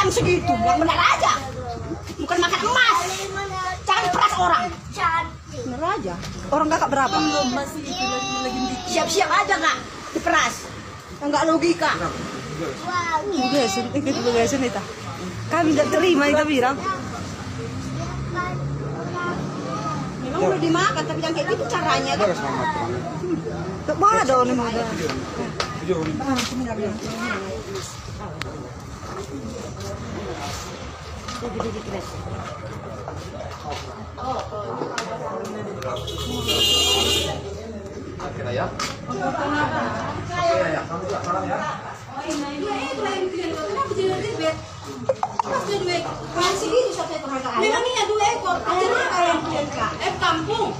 ayam segitu, yang benar aja. Bukan makan emas. Jangan peras orang. Bener aja. Orang kakak berapa? Siap-siap aja kak, diperas. Enggak logika. Bugasan ita. Kami tidak terima kita bilang. Memang udah dimakan, tapi yang kayak gitu caranya kan. Tak ada nih mau. Ya. Ya, kamu juga salam ya. Memangnya 2 ekor. Kampung.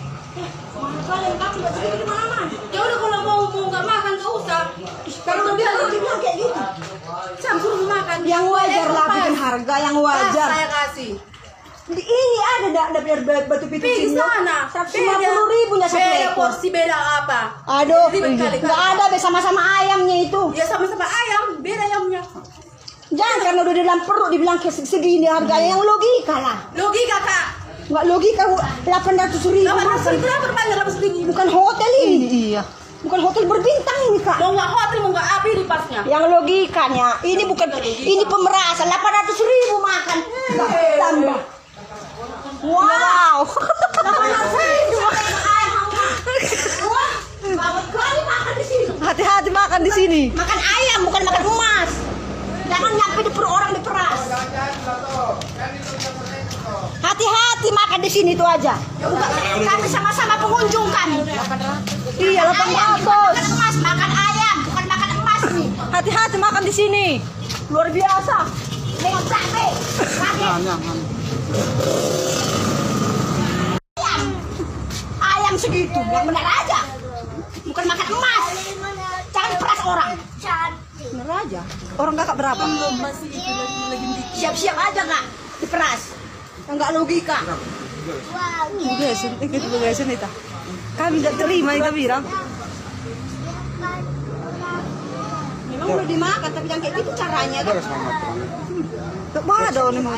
Kalian kamu nggak segini di mana? Ya udah kalau mau nggak makan nggak usah. Kalau dia bilang kayak gitu. Saya suruh makan. Yang wajar lah, bikin harga yang wajar. Saya kasih. Ini ada batu pitu Pergi sini. sana. 150.000 nya satu Beda ekor. porsi beda apa? Aduh, Ribet kali. nggak ada sama-sama ayamnya itu. Ya sama-sama ayam, beda ayamnya. Jangan karena udah di dalam perut dibilang segini harganya, yang logika lah. Logika kak. Nggak logika 800.000. 800.000 berapa banyak 800.000? Bukan hotel ini. Iya. Bukan hotel berbintang ini kak. Mau nggak hotel mau nggak api di pasnya? Yang logikanya ini bukan ini pemerasan 800.000 makan. Tambah. Wow. 800.000 makan di sini. Hati-hati makan di sini. Makan ayam bukan makan emas. Jangan nyampe di perut orang diperas. Hati-hati makan di sini itu aja. Kami sama-sama pengunjung kami. Iya, Ayam, 800. makan emas, makan ayam, bukan makan emas nih. Hati-hati makan di sini. Luar biasa. Dengan cabai. Ayam segitu, yang benar aja. Bukan makan emas. Jangan peras orang. Bener aja. Orang kakak berapa? Siap-siap aja kak, diperas. Enggak logika. Bugasan ita. Kami tidak terima kita bilang. Memang udah dimakan, tapi yang kayak gitu caranya kan. Tak ada nih mau.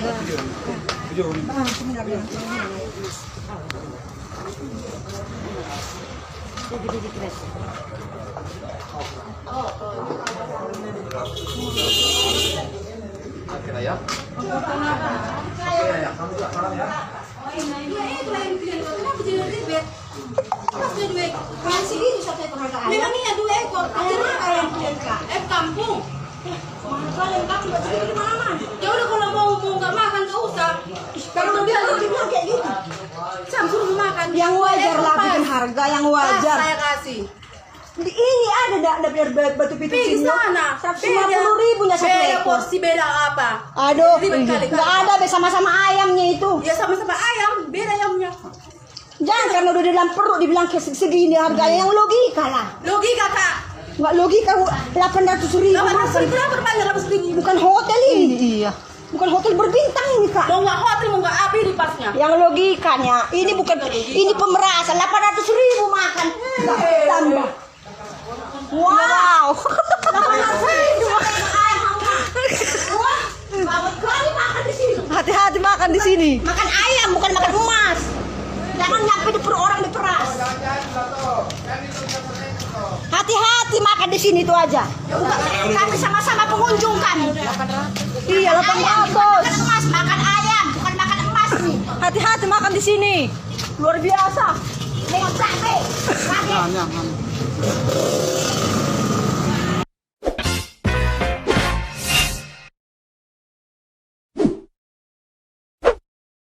Akhirnya ya. Ya, kamu juga salam ya. Memangnya 2 ekor. Kampung. Kalian kamu nggak segini di mana? Ya udah kalau mau nggak makan nggak usah. Kalau dia bilang kayak gitu. Saya suruh makan. Yang wajar lah, bikin harga yang wajar. Saya kasih. Ini ada batu pitu Pergi sini. sana. 150.000 nya satu Beda ekor. porsi beda apa? Aduh, Ribet kali. nggak ada sama-sama ayamnya itu. Ya sama-sama ayam, beda ayamnya. Jangan karena udah di dalam perut dibilang segini harganya, yang logika lah. Logika kak. Nggak logika 800.000. 800.000 berapa banyak 800.000? Bukan hotel ini. Iya. Bukan hotel berbintang ini kak. Mau nggak hotel mau nggak api di pasnya? Yang logikanya ini bukan ini pemerasan 800.000 makan. Tambah. Wow. 800.000 makan di sini. Hati-hati makan di sini. Makan ayam bukan makan emas. Jangan nyampe di perut orang diperas. Hati-hati makan di sini itu aja. Kami sama-sama pengunjung kami. Iya, Ayam, bukan makan emas, makan ayam, bukan makan emas nih. Hati-hati makan di sini. Luar biasa. Dengan cabai.